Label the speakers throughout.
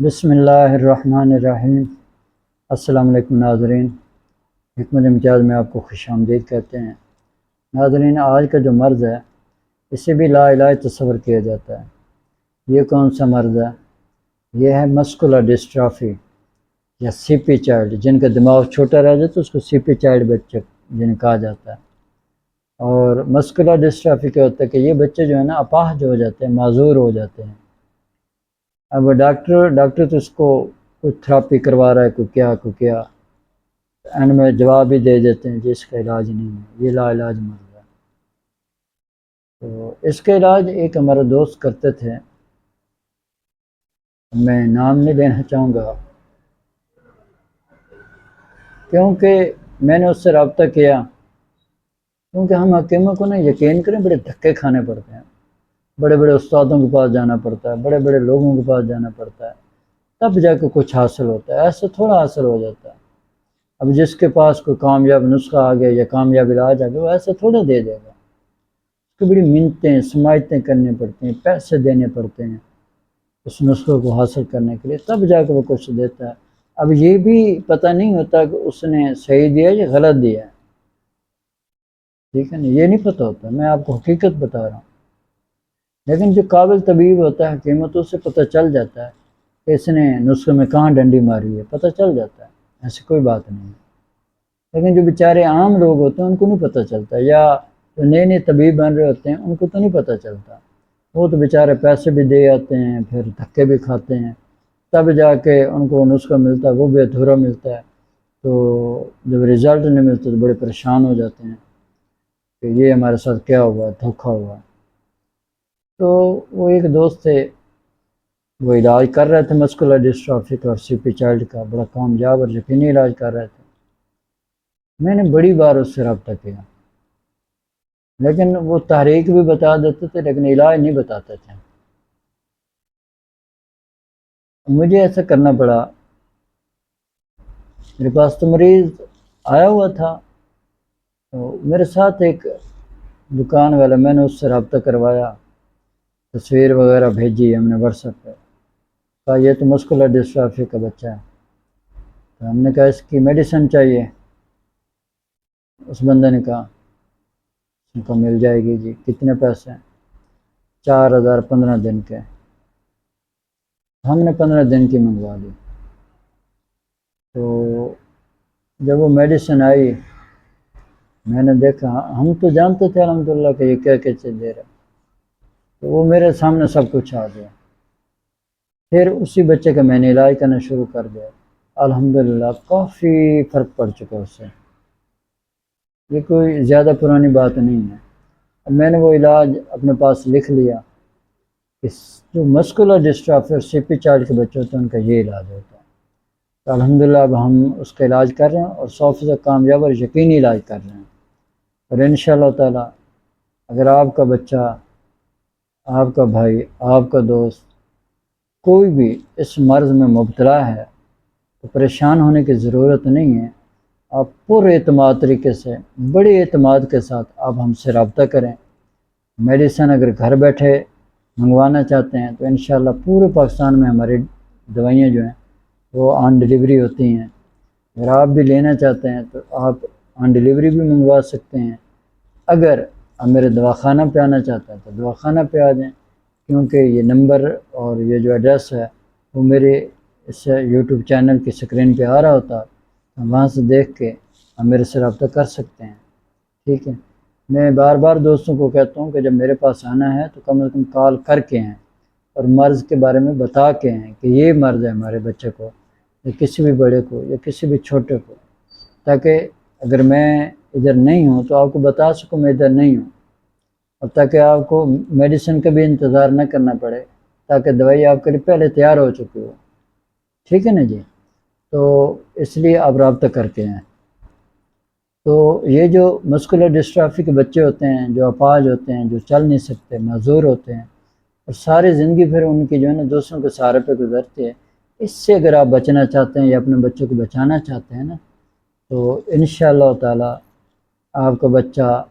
Speaker 1: بسم اللہ الرحمن الرحیم۔ السلام علیکم ناظرین، حکمت امتیاز میں آپ کو خوش آمدید کہتے ہیں۔ ناظرین، آج کا جو مرض ہے اسے بھی لا علاج تصور کیا جاتا ہے۔ یہ کون سا مرض ہے؟ یہ ہے مسکولر ڈسٹرافی یا سی پی چائلڈ، جن کا دماغ چھوٹا رہ جاتا ہے اس کو سی پی چائلڈ بچے جن کہا جاتا ہے۔ اور مسکولر ڈسٹرافی کیا ہوتا ہے کہ یہ بچے جو ہے نا اپاہج ہو جاتے ہیں، معذور ہو جاتے ہیں۔ اب ڈاکٹر تو اس کو کوئی تھراپی کروا رہا ہے، کوئی کیا اینڈ میں جواب ہی دے دیتے ہیں جس کا علاج نہیں ہے، یہ لا علاج مرض ہے۔ تو اس کا علاج ایک ہمارا دوست کرتے تھے، میں نام نہیں لینا چاہوں گا کیونکہ میں نے اس سے رابطہ کیا، کیونکہ ہم حکیموں کو نا یقین کریں بڑے دھکے کھانے پڑتے ہیں، بڑے بڑے استادوں کے پاس جانا پڑتا ہے، بڑے بڑے لوگوں کے پاس جانا پڑتا ہے، تب جا کے کچھ حاصل ہوتا ہے، ایسے تھوڑا حاصل ہو جاتا ہے۔ اب جس کے پاس کوئی کامیاب نسخہ آ گیا یا کامیاب علاج آ گیا وہ ایسے تھوڑا دے دے گا، اس کو بڑی منتیں سماجتیں کرنی پڑتی ہیں، پیسے دینے پڑتے ہیں اس نسخے کو حاصل کرنے کے لیے، تب جا کے وہ کچھ دیتا ہے۔ اب یہ بھی پتہ نہیں ہوتا کہ اس نے صحیح دیا یا غلط دیا ہے، ٹھیک ہے نا، یہ نہیں پتہ ہوتا، میں آپ کو حقیقت بتا رہا ہوں۔ لیکن جو قابل طبیب ہوتا ہے حکیمتوں سے پتہ چل جاتا ہے کہ اس نے نسخے میں کہاں ڈنڈی ماری ہے، پتہ چل جاتا ہے، ایسی کوئی بات نہیں ہے۔ لیکن جو بیچارے عام لوگ ہوتے ہیں ان کو نہیں پتہ چلتا، یا جو نئے نئے طبیب بن رہے ہوتے ہیں ان کو تو نہیں پتہ چلتا، وہ تو بیچارے پیسے بھی دے آتے ہیں، پھر دھکے بھی کھاتے ہیں، تب جا کے ان کو نسخہ ملتا ہے، وہ بھی ادھورا ملتا ہے، تو جب رزلٹ نہیں ملتا تو بڑے پریشان ہو جاتے ہیں کہ یہ ہمارے ساتھ کیا ہوا ہے، دھوکہ ہوا ہے۔ تو وہ ایک دوست تھے، وہ علاج کر رہے تھے مسکولر ڈسٹرافی کا اور سی پی چائلڈ کا، بڑا کامیاب اور یقینی علاج کر رہے تھے۔ میں نے بڑی بار اس سے رابطہ کیا، لیکن وہ تحریک بھی بتا دیتے تھے لیکن علاج نہیں بتاتے تھے۔ مجھے ایسا کرنا پڑا، میرے پاس تو مریض آیا ہوا تھا، تو میرے ساتھ ایک دکان والا، میں نے اس سے رابطہ کروایا، تصویر وغیرہ بھیجی ہم نے واٹس ایپ پہ، کہا یہ تو مسکولر ڈسٹرافی کا بچہ ہے، تو ہم نے کہا اس کی میڈیسن چاہیے، اس بندے نے کہا ان کو مل جائے گی جی، کتنے پیسے ہیں؟ 4000 15 دن کے۔ ہم نے 15 دن کی منگوا لی۔ تو جب وہ میڈیسن آئی میں نے دیکھا، ہم تو جانتے تھے الحمدللہ کہ یہ کیا کیا چیز دے رہا، تو وہ میرے سامنے سب کچھ آ گیا۔ پھر اسی بچے کا میں نے علاج کرنا شروع کر دیا، الحمدللہ کافی فرق پڑ چکا اس سے، یہ کوئی زیادہ پرانی بات نہیں ہے۔ اب میں نے وہ علاج اپنے پاس لکھ لیا کہ جو مسکولر ڈسٹرافی اور سی پی چائلڈ کے بچے ہوتے ہیں ان کا یہ علاج ہوتا ہے۔ تو الحمدللہ اب ہم اس کا علاج کر رہے ہیں اور 100% کامیاب اور یقینی علاج کر رہے ہیں، اور انشاءاللہ تعالی اگر آپ کا بچہ، آپ کا بھائی، آپ کا دوست کوئی بھی اس مرض میں مبتلا ہے تو پریشان ہونے کی ضرورت نہیں ہے، آپ پر اعتماد طریقے سے، بڑے اعتماد کے ساتھ آپ ہم سے رابطہ کریں۔ میڈیسن اگر گھر بیٹھے منگوانا چاہتے ہیں تو انشاءاللہ پورے پاکستان میں ہماری دوائیاں جو ہیں وہ آن ڈیلیوری ہوتی ہیں، اگر آپ بھی لینا چاہتے ہیں تو آپ آن ڈیلیوری بھی منگوا سکتے ہیں۔ اگر آپ میرے دواخانہ پہ آنا چاہتے ہیں تو دواخانہ پہ آ جائیں، کیونکہ یہ نمبر اور یہ جو ایڈریس ہے وہ میرے اس یوٹیوب چینل کی سکرین پہ آ رہا ہوتا ہے، وہاں سے دیکھ کے آپ میرے سے رابطہ کر سکتے ہیں، ٹھیک ہے۔ میں بار بار دوستوں کو کہتا ہوں کہ جب میرے پاس آنا ہے تو کم از کم کال کر کے ہیں اور مرض کے بارے میں بتا کے ہیں کہ یہ مرض ہے ہمارے بچے کو یا کسی بھی بڑے کو یا کسی بھی چھوٹے کو، تاکہ اگر میں ادھر نہیں ہوں تو آپ کو بتا سکوں میں ادھر نہیں ہوں، اور تاکہ آپ کو میڈیسن کا بھی انتظار نہ کرنا پڑے، تاکہ دوائی آپ کے لیے پہلے تیار ہو چکی ہو، ٹھیک ہے نا جی۔ تو اس لیے آپ رابطہ کرتے ہیں۔ تو یہ جو مسکولر ڈسٹرافی کے بچے ہوتے ہیں، جو اپاہج ہوتے ہیں، جو چل نہیں سکتے، معذور ہوتے ہیں، اور ساری زندگی پھر ان کی جو ہے نا دوسروں کے سہارے پہ گزرتی ہے، اس سے اگر آپ بچنا چاہتے ہیں یا اپنے بچوں کو بچانا چاہتے ہیں نا، تو انشاءاللہ تعالی آپ کا بچہ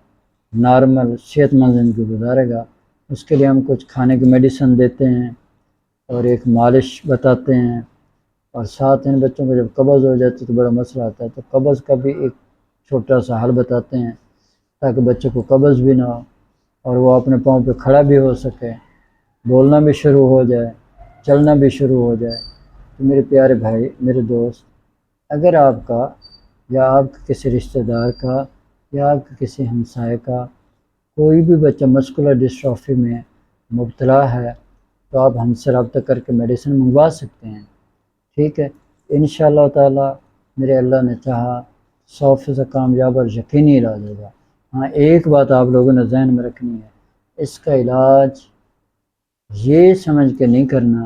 Speaker 1: نارمل صحت مند زندگی گزارے گا۔ اس کے لیے ہم کچھ کھانے کی میڈیسن دیتے ہیں، اور ایک مالش بتاتے ہیں، اور ساتھ ان بچوں کو جب قبض ہو جاتی ہے تو بڑا مسئلہ آتا ہے، تو قبض کا بھی ایک چھوٹا سا حل بتاتے ہیں تاکہ بچوں کو قبض بھی نہ ہو اور وہ اپنے پاؤں پہ کھڑا بھی ہو سکے، بولنا بھی شروع ہو جائے، چلنا بھی شروع ہو جائے۔ تو میرے پیارے بھائی، میرے دوست، اگر آپ کا یا آپ کے کسی رشتہ دار کا یا آپ کے کسی ہمسائے کا کوئی بھی بچہ مسکولر ڈسٹرافی میں مبتلا ہے تو آپ ہم سے رابطہ کر کے میڈیسن منگوا سکتے ہیں، ٹھیک ہے؟ انشاءاللہ تعالی میرے اللہ نے چاہا 100% کامیاب اور یقینی علاج ہوگا۔ ہاں، ایک بات آپ لوگوں نے ذہن میں رکھنی ہے، اس کا علاج یہ سمجھ کے نہیں کرنا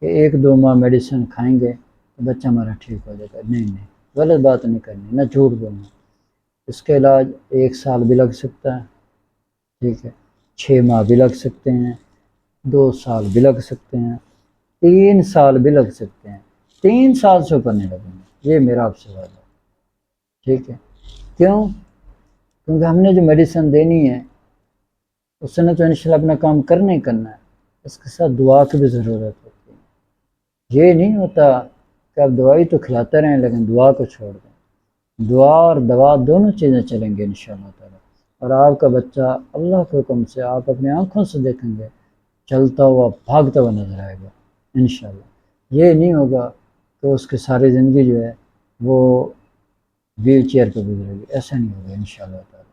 Speaker 1: کہ 1-2 ماہ میڈیسن کھائیں گے تو بچہ ہمارا ٹھیک ہو جائے گا، نہیں، غلط بات نہیں کرنی، نہ جھوٹ بولنا۔ اس کا علاج 1 سال بھی لگ سکتا ہے، ٹھیک ہے، 6 ماہ بھی لگ سکتے ہیں، 2 سال بھی لگ سکتے ہیں، 3 سال بھی لگ سکتے ہیں، 3 سال سے اوپر نہیں لگیں گے، یہ میرا آپ سے وعدہ ہے، ٹھیک ہے؟ کیوں؟ کیونکہ ہم نے جو میڈیسن دینی ہے اس نے تو انشاءاللہ اپنا کام کرنا ہی کرنا ہے، اس کے ساتھ دعا کی بھی ضرورت ہوتی ہے۔ یہ نہیں ہوتا کہ آپ دوائی تو کھلاتے رہیں لیکن دعا کو چھوڑ دیں، دعا اور دوا دونوں چیزیں چلیں گے انشاءاللہ تعالی، اور آپ کا بچہ اللہ کے حکم سے آپ اپنی آنکھوں سے دیکھیں گے چلتا ہوا بھاگتا ہوا نظر آئے گا انشاءاللہ۔ یہ نہیں ہوگا کہ اس کی ساری زندگی جو ہے وہ ویل چیئر پہ گزرے گی، ایسا نہیں ہوگا انشاءاللہ تعالی،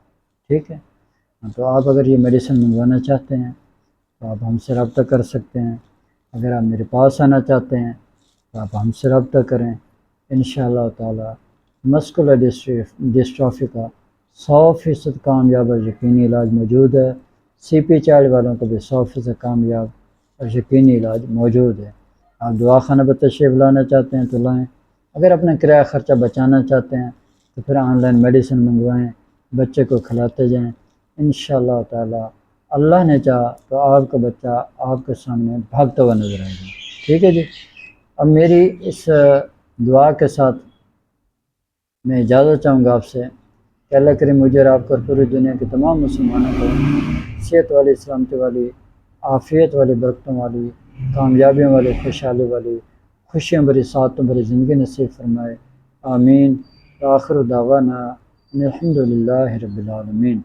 Speaker 1: ٹھیک ہے؟ تو آپ اگر یہ میڈیسن منگوانا چاہتے ہیں تو آپ ہم سے رابطہ کر سکتے ہیں، اگر آپ میرے پاس آنا چاہتے ہیں تو آپ ہم سے رابطہ کریں، انشاءاللہ تعالی مسکولر ڈسٹرافی کا 100% کامیاب اور یقینی علاج موجود ہے۔ سی پی چائلڈ والوں کو بھی 100% کامیاب اور یقینی علاج موجود ہے۔ آپ دواخانہ پر تشریف لانا چاہتے ہیں تو لائیں، اگر اپنا کرایہ خرچہ بچانا چاہتے ہیں تو پھر آن لائن میڈیسن منگوائیں، بچے کو کھلاتے جائیں، انشاءاللہ تعالی اللہ نے چاہا تو آپ کا بچہ آپ کے سامنے بھاگتا ہوا نظر آئے گا، ٹھیک ہے جی؟ اب میری اس دعا کے ساتھ میں اجازت چاہوں گا آپ سے کہ اللہ کریم مجھے اور آپ کو پوری دنیا کے تمام مسلمانوں کو صحت والی، سلامتی والی، عافیت والی، برکتوں والی، کامیابیوں والی، خوشحالی والی، خوشیوں بھری، سعادتوں بھری زندگی نصیب فرمائے، آمین۔ آخر دعوانا ان الحمد للہ رب العالمین۔